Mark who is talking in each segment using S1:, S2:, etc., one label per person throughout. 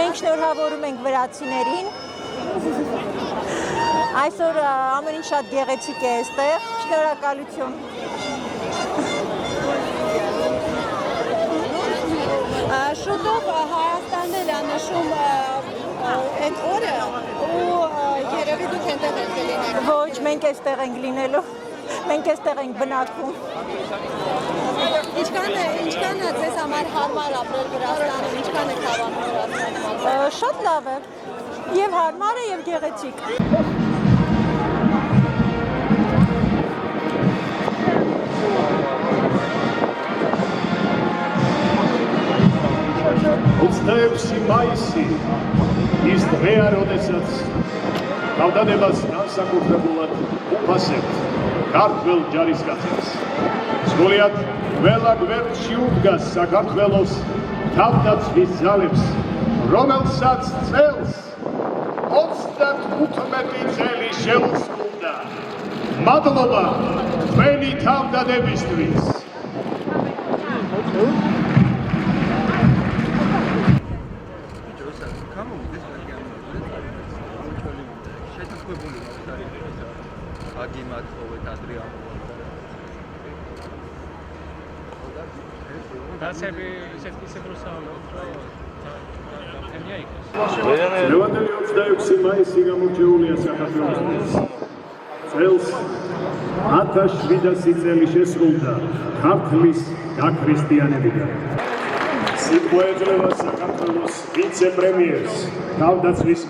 S1: Մենք շնորհավորում ենք վրացիներին։ Այսօր ամեն ինչ շատ գեղեցիկ է այստեղ։ Շնորհակալություն։
S2: Շուտով Հայաստանն էլ նշում այդ օրը ու երևի դուք այնտեղ եք լինելու։
S1: Ոչ, մենք այստեղ ենք լինելու։ Մենք այստեղ ենք բնակվում։
S2: Ինչքան է ձեզ համար հարմար ապրել Վրաստանում, ինչքան եք հավանում Վրաստանում։
S1: Շատ լավ է։ Եվ հարմար է, եւ գեղեցիկ։
S3: მაისი ის დღეა, როდესაც თავდადებას განსაკუთრებულად უფასებთ ქართველ ჯარისკაცებს. სრულიად ყველა გვერდში უდგას საქართველოს თავდაცვის ძალებს, რომელსაც წელს 35 წელი შეუსრულდა. მადლობა თქვენი თავდადებისთვის. ლევანდელი 26 მაისი გამორჩეულია საქართველოს. წელს 1700 წელი შესრულდა ქართლის გაქრისტიანებიდან. სიტყვა ეძლევა საქართველოს ვიცე-პრემიერს თავდაცვის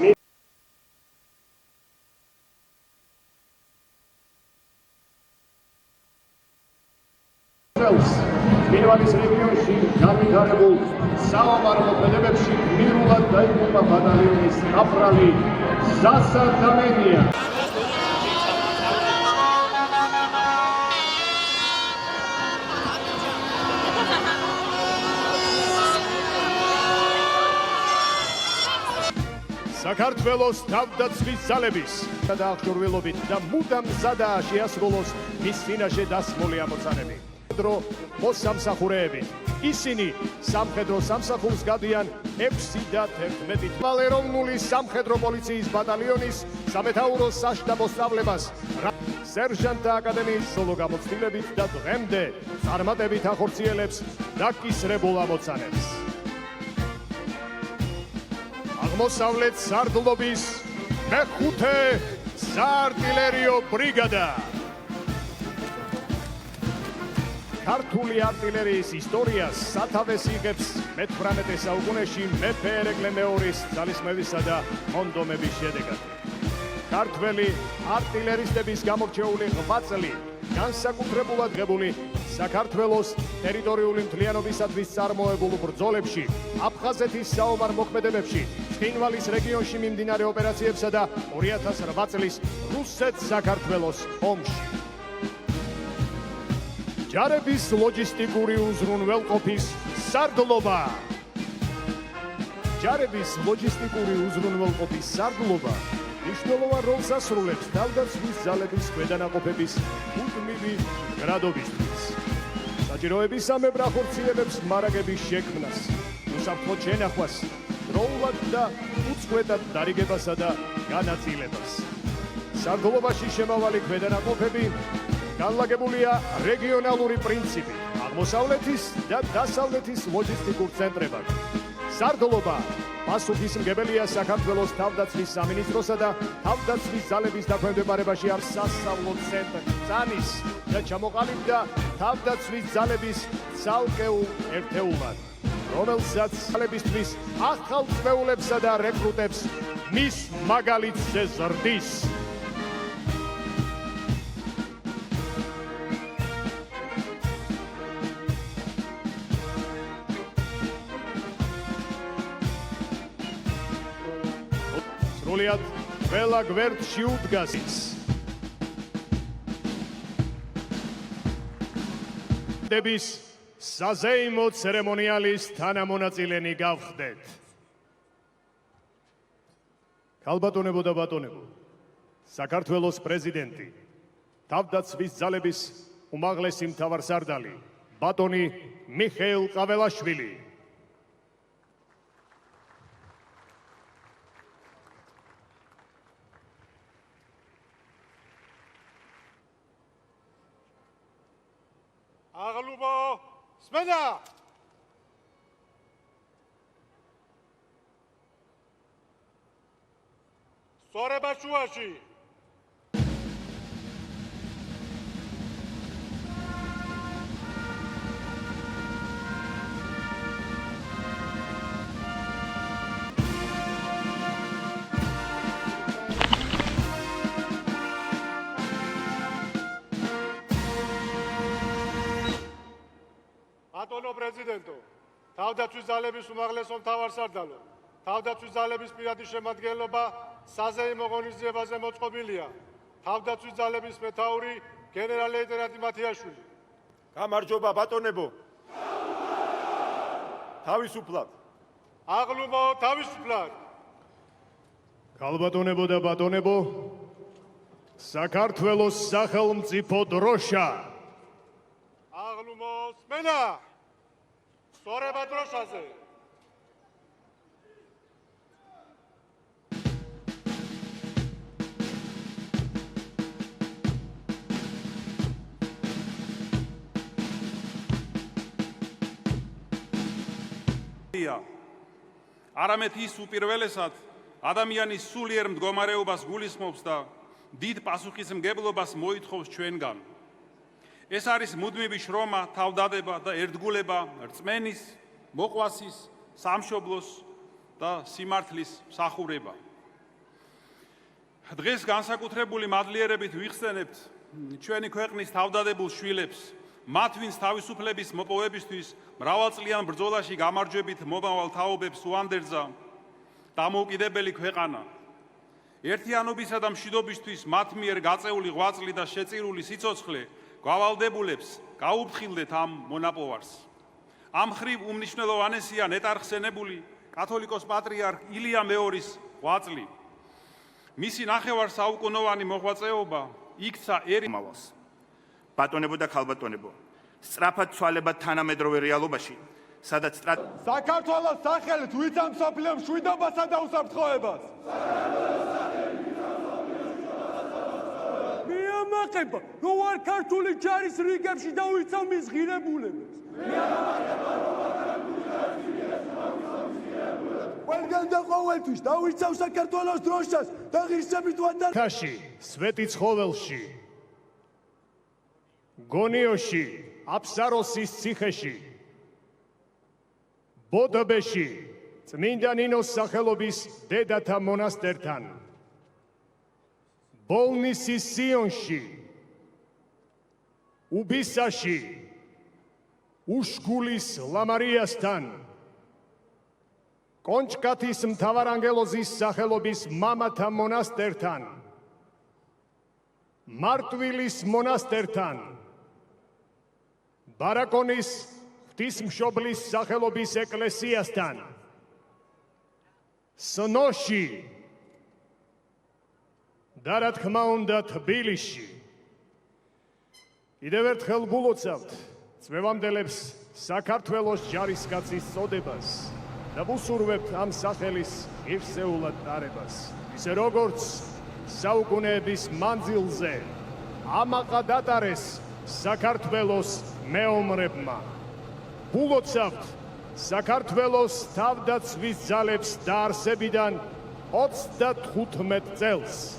S3: მინვალის რეგიონში განვითარებულ საომარ მოქმედებებში გმირულად დაიღუპა ბატალიონის კაპრალი ზასა დამენია. საქართველოს თავდაცვის ძალების დაახშურვილობით და მუდამ მზადაა შეასრულოს მის წინაშე დასმული ამოცანები. მოსამსახურეები. ისინი სამხედრო სამსახურს გადიან 6 და 11 ეროვნული სამხედრო პოლიციის ბატალიონის სამეთაურო საშტაბო სწავლებას სერჟანტთა აკადემიის სოლო გამოცდილებით და დღემდე წარმატებით ახორციელებს დაკისრებულ ამოცანებს. აღმოსავლეთ სარდლობის მეხუთე საარტილერიო ბრიგადა. ქართული არტილერიის ისტორიას სათავეს იღებს მე-18 საუკუნეში მეფე ერეკლე მეორის ძალისხმევისა და მონდომების შედეგად. ქართველი არტილერისტების გამორჩეული ღვაწლი განსაკუთრებულად ღებული საქართველოს ტერიტორიული მთლიანობისათვის წარმოებულ ბრძოლებში, აფხაზეთის საომარ მოქმედებებში, ცხინვალის რეგიონში მიმდინარე ოპერაციებსა და 2008 წლის რუსეთ-საქართველოს ომში. ჯარების ლოჯისტიკური უზრუნველყოფის სარდლობა. ჯარების ლოჯისტიკური უზრუნველყოფის სარდლობა მნიშვნელოვან როლს ასრულებს თავდაცვის ძალების ქვედანაყოფების მუდმივი გრადობისთვის. საჭიროებისამებრ ახორციელებს მარაგების შექმნას, უსაფრთხოდ შენახვას, დროულად და უწყვეტად დარიგებასა და განაწილებას. სარდლობაში შემავალი ქვედანაყოფები განლაგებულია რეგიონალური პრინციპი აღმოსავლეთის და დასავლეთის ლოჯისტიკურ ცენტრებად. სარდლობა პასუხისმგებელია საქართველოს თავდაცვის სამინისტროსა და თავდაცვის ძალების დაქვემდებარებაში არ სასწავლო ცენტრ წანის და ჩამოყალიბდა თავდაცვის ძალების ცალკეულ ერთეულად, რომელსაც ძალებისთვის ახალ წვეულებსა და რეკრუტებს მის მაგალითზე ზრდის. სრულიად ყველა გვერდში უდგას ის. დების საზეიმო ცერემონიალის თანამონაწილენი გავხდეთ. ქალბატონებო და ბატონებო, საქართველოს პრეზიდენტი, თავდაცვის ძალების უმაღლესი მთავარსარდალი, ბატონი, მიხეილ ყაველაშვილი.
S4: აღლუმო სმენა სწორება შუაში ბატონო პრეზიდენტო, თავდაცვის ძალების უმაღლესო მთავარსარდალო, თავდაცვის ძალების პირადი შემადგენლობა საზეიმო ღონისძიებაზე მოწყობილია. თავდაცვის ძალების მეთაური გენერალ-ლეიტენანტი მათიაშვილი.
S5: გამარჯობა ბატონებო. თავისუფლად.
S4: აღლუმო თავისუფლად.
S3: ქალბატონებო და ბატონებო, საქართველოს სახელმწიფო დროშა.
S4: აღლუმო სმენა სწორება დროშაზე
S6: არამედ ის უპირველესად ადამიანის სულიერ მდგომარეობას გულისხმობს და დიდ პასუხისმგებლობას მოითხოვს ჩვენგან. ეს არის მუდმივი შრომა, თავდადება და ერთგულება რწმენის, მოყვასის, სამშობლოს და სიმართლის მსახურება. დღეს განსაკუთრებული მადლიერებით ვიხსენებთ ჩვენი ქვეყნის თავდადებულ შვილებს, მათ ვინც თავისუფლების მოპოვებისთვის მრავალწლიან ბრძოლაში გამარჯვებით მომავალ თაობებს უანდერძა დამოუკიდებელი ქვეყანა. ერთიანობისა და მშვიდობისთვის მათ მიერ გაწეული ღვაწლი და შეწირული სიცოცხლე გავალდებულებს გაუფრთხილდეთ ამ მონაპოვარს. ამ ხრივ უმნიშვნელოვანესია ნეტარხსენებული კათოლიკოს პატრიარქ ილია მეორის ღვაწლი. მისი ნახევარსაუკუნოვანი მოღვაწეობა იქცა
S5: ერიმავალს. ბატონებო და ქალბატონებო, სწრაფად ცვალება თანამედროვე რეალობაში, სადაც
S4: საქართველოს სახელით ვიცამ მსოფლიო მშვიდობასა და უსაფრთხოებას.
S7: მიამაყება, რომ არ ქართული ჯარის რიგებში დავიცავ მის ღირებულებას. ყველგან და ყოველთვის დავიცავ საქართველოს დროშას და ღირსებით ვადარ.
S3: ქაში, სვეტი ცხოველში, გონიოში, აფსაროსის ციხეში, ბოდბეში, წმინდა ნინოს სახელობის დედათა მონასტერთან, ბოლნისის სიონში, უბისაში, უშგულის ლამარიასთან, კონჭკათის მთავარანგელოზის სახელობის მამათა მონასტერთან, მარტვილის მონასტერთან, ბარაკონის ღვთისმშობლის სახელობის ეკლესიასთან, სნოში და რა თქმა უნდა თბილისში. კიდევ ერთხელ გულოცავთ წვევამდელებს საქართველოს ჯარისკაცის წოდებას და ვუსურვებთ ამ სახელის ღირსეულად ტარებას, ისე როგორც საუკუნეების მანძილზე ამაყად ატარეს საქართველოს მეომრებმა. გულოცავთ საქართველოს თავდაცვის ძალებს დაარსებიდან 35 წელს.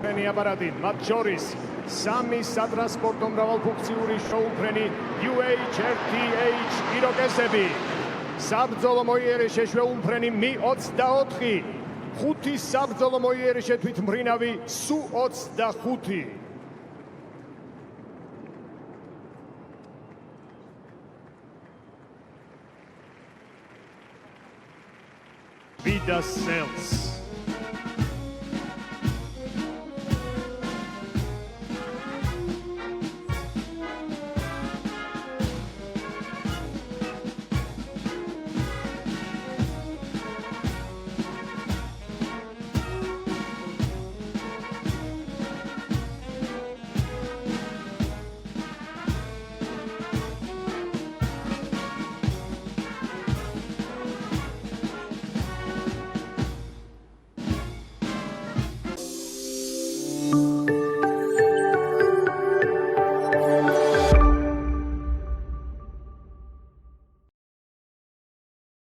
S3: ფრენი აპარატი, მათ შორის სამი სატრანსპორტო მრავალფუნქციური შეუფრენი UHRTH იროკეზები. საბრძოლო მოიერიშე შეუმფრენი Mi-24, 5 საბრძოლო მოიერიშე თვითმფრინავი Su-25. Vida Cells.